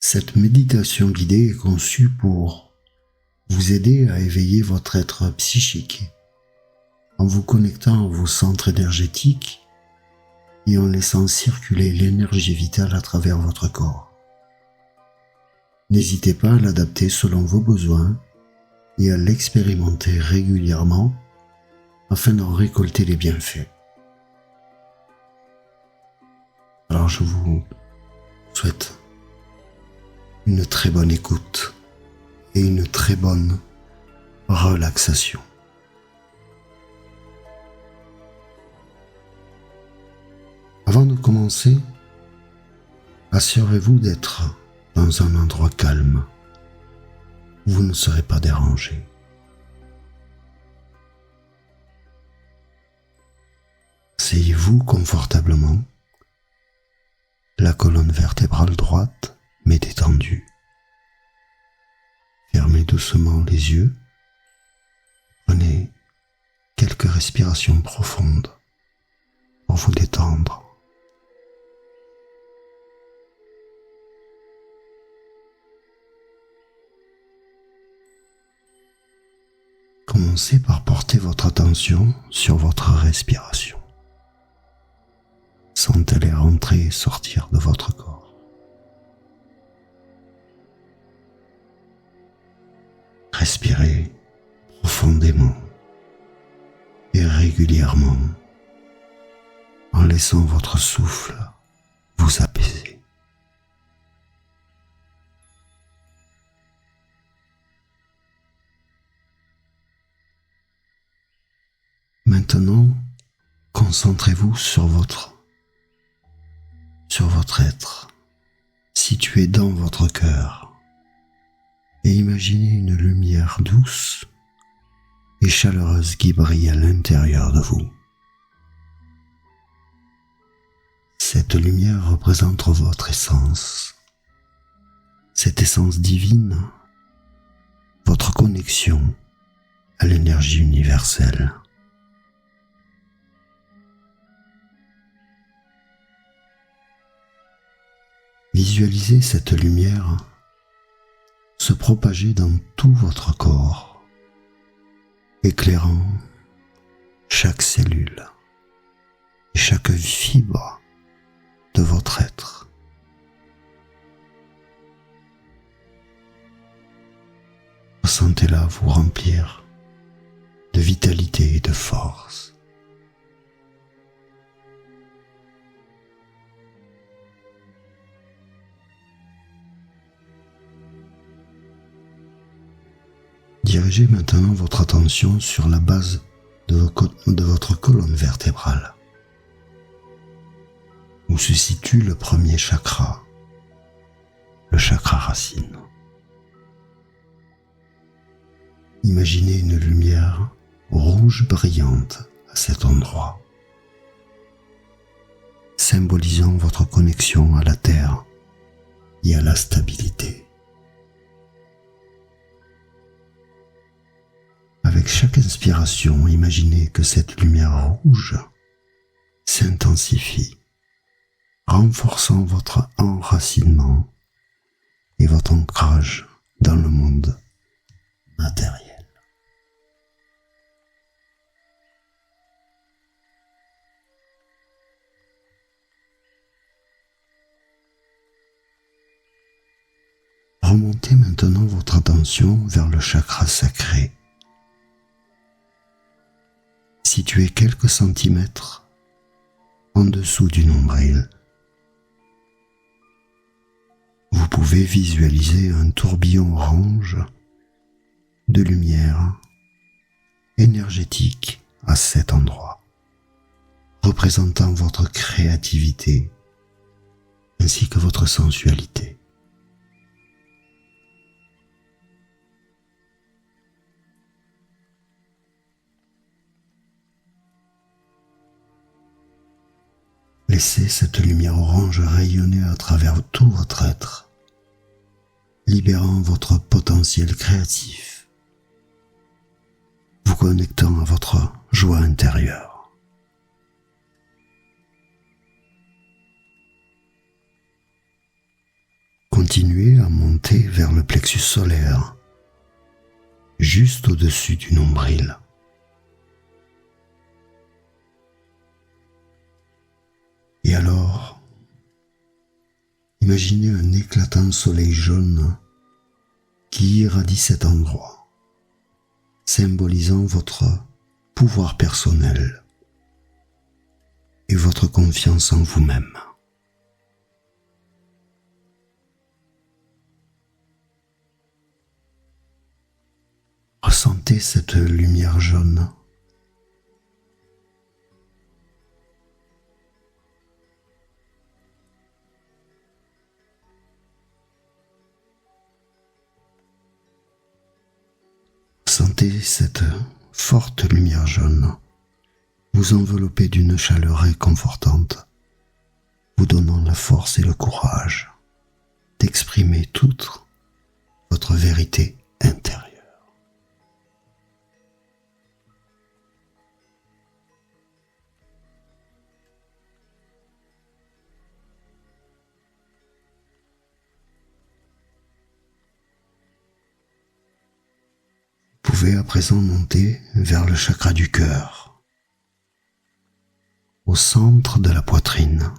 Cette méditation guidée est conçue pour vous aider à éveiller votre être psychique en vous connectant à vos centres énergétiques et en laissant circuler l'énergie vitale à travers votre corps. N'hésitez pas à l'adapter selon vos besoins et à l'expérimenter régulièrement afin d'en récolter les bienfaits. Alors je vous souhaite une très bonne écoute et une très bonne relaxation. Avant de commencer, assurez-vous d'être dans un endroit calme où vous ne serez pas dérangé. Asseyez-vous confortablement, la colonne vertébrale droite mais détendue. Fermez doucement les yeux. Prenez quelques respirations profondes pour vous détendre. Commencez par porter votre attention sur votre respiration. Sentez-les rentrer et sortir de votre corps. Respirez profondément et régulièrement en laissant votre souffle vous apaiser. Maintenant, concentrez-vous sur votre être, situé dans votre cœur. Et imaginez une lumière douce et chaleureuse qui brille à l'intérieur de vous. Cette lumière représente votre essence, cette essence divine, votre connexion à l'énergie universelle. Visualisez cette lumière se propager dans tout votre corps, éclairant chaque cellule et chaque fibre de votre être. Ressentez-la vous remplir de vitalité et de force. Dirigez maintenant votre attention sur la base de votre colonne vertébrale, où se situe le premier chakra, le chakra racine. Imaginez une lumière rouge brillante à cet endroit, symbolisant votre connexion à la terre et à la stabilité. Avec chaque inspiration, imaginez que cette lumière rouge s'intensifie, renforçant votre enracinement et votre ancrage dans le monde matériel. Remontez maintenant votre attention vers le chakra sacré, situé quelques centimètres en dessous du nombril. Vous pouvez visualiser un tourbillon orange de lumière énergétique à cet endroit, représentant votre créativité ainsi que votre sensualité. Laissez cette lumière orange rayonner à travers tout votre être, libérant votre potentiel créatif, vous connectant à votre joie intérieure. continuez à monter vers le plexus solaire, juste au-dessus du nombril. Et alors, imaginez un éclatant soleil jaune qui irradie cet endroit, symbolisant votre pouvoir personnel et votre confiance en vous-même. Ressentez cette lumière jaune. Sentez cette forte lumière jaune vous envelopper d'une chaleur réconfortante, vous donnant la force et le courage d'exprimer toute votre vérité intérieure. Vous pouvez à présent monter vers le chakra du cœur, au centre de la poitrine.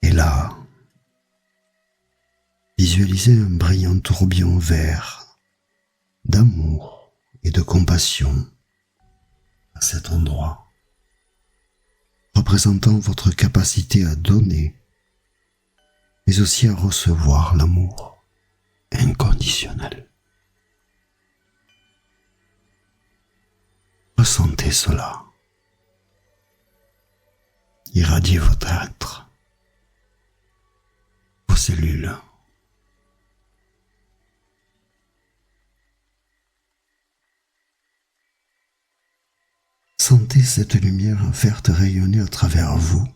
Et là, visualisez un brillant tourbillon vert d'amour et de compassion à cet endroit, représentant votre capacité à donner, mais aussi à recevoir l'amour inconditionnel. Ressentez cela. Irradiez votre être, vos cellules. Sentez cette lumière verte rayonner à travers vous,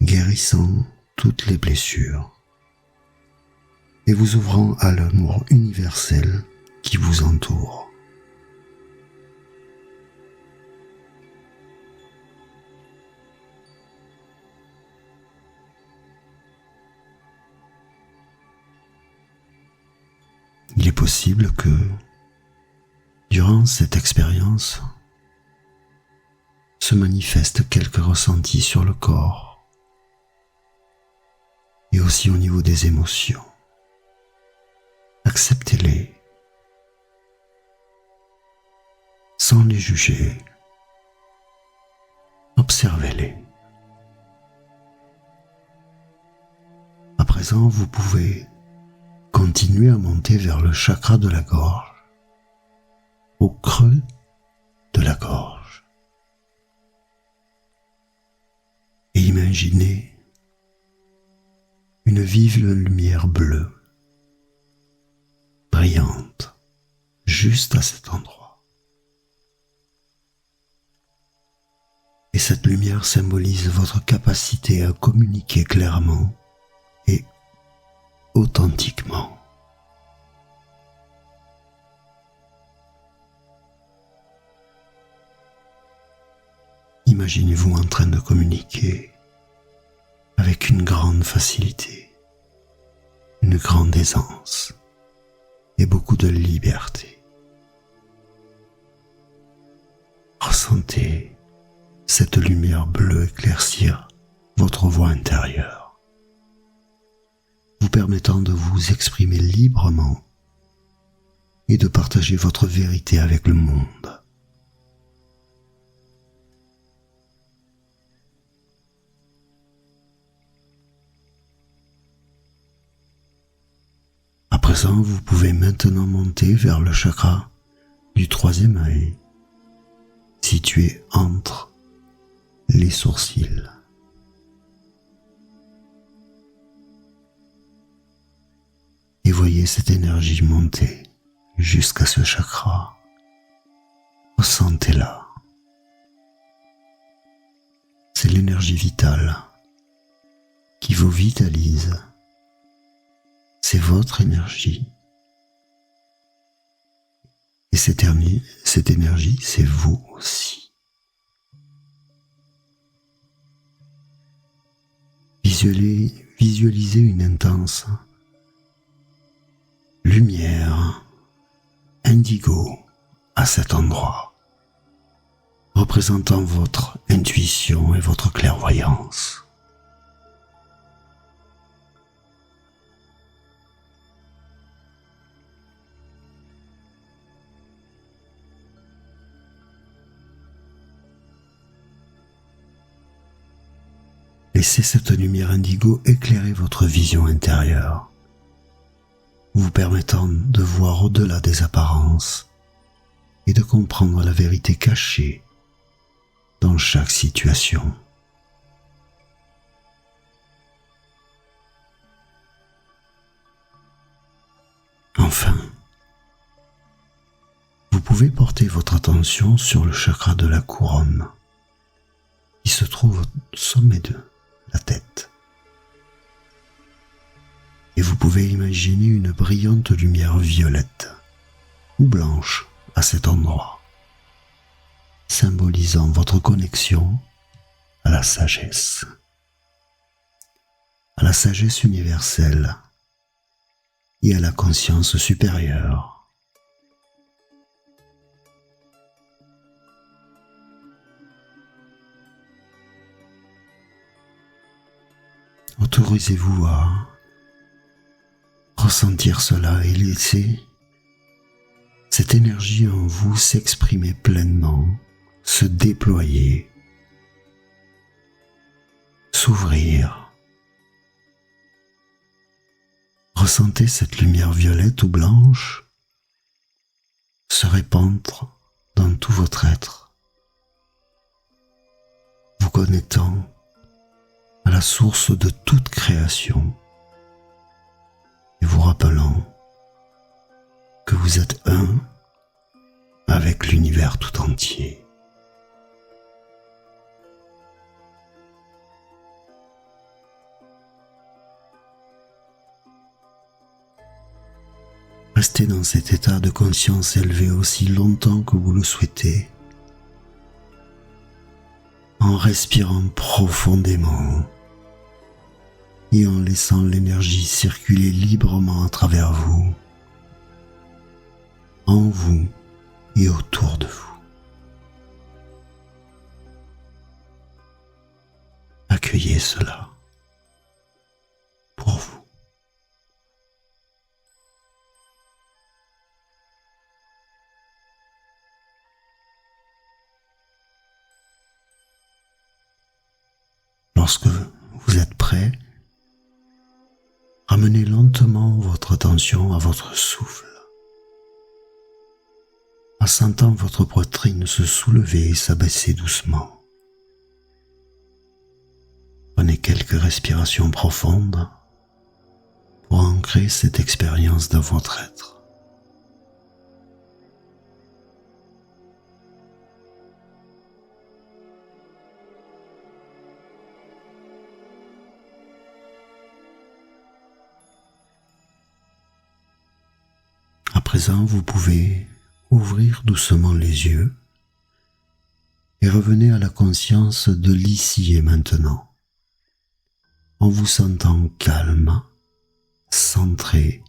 guérissant toutes les blessures et vous ouvrant à l'amour universel qui vous entoure. Il est possible que, durant cette expérience, se manifestent quelques ressentis sur le corps et aussi au niveau des émotions. Acceptez-les sans les juger. Observez-les. À présent, vous pouvez continuez à monter vers le chakra de la gorge, au creux de la gorge. Et imaginez une vive lumière bleue, brillante, juste à cet endroit. Et cette lumière symbolise votre capacité à communiquer clairement et authentiquement. Imaginez-vous en train de communiquer avec une grande facilité, une grande aisance et beaucoup de liberté. Ressentez cette lumière bleue éclaircir votre voix intérieure, vous permettant de vous exprimer librement et de partager votre vérité avec le monde. À présent, vous pouvez maintenant monter vers le chakra du troisième œil, situé entre les sourcils. Et voyez cette énergie monter jusqu'à ce chakra. Ressentez-la. C'est l'énergie vitale qui vous vitalise. C'est votre énergie. Et cette énergie, c'est vous aussi. Visualisez une intense lumière indigo à cet endroit, représentant votre intuition et votre clairvoyance. Laissez cette lumière indigo éclairer votre vision intérieure, vous permettant de voir au-delà des apparences et de comprendre la vérité cachée dans chaque situation. Enfin, vous pouvez porter votre attention sur le chakra de la couronne, qui se trouve au sommet de la tête. Et vous pouvez imaginer une brillante lumière violette ou blanche à cet endroit, symbolisant votre connexion à la sagesse universelle et à la conscience supérieure. Autorisez-vous à ressentir cela et laisser cette énergie en vous s'exprimer pleinement, se déployer, s'ouvrir. Ressentez cette lumière violette ou blanche se répandre dans tout votre être, vous connectant à la source de toute création et vous rappelant que vous êtes un avec l'univers tout entier. Restez dans cet état de conscience élevé aussi longtemps que vous le souhaitez, en respirant profondément et en laissant l'énergie circuler librement à travers vous, en vous et autour de vous. Accueillez cela pour vous. Lorsque vous êtes prêt, ramenez lentement votre attention à votre souffle, en sentant votre poitrine se soulever et s'abaisser doucement. Prenez quelques respirations profondes pour ancrer cette expérience dans votre être. À présent, vous pouvez ouvrir doucement les yeux et revenez à la conscience de l'ici et maintenant, en vous sentant calme, centré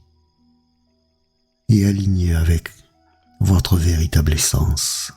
et aligné avec votre véritable essence.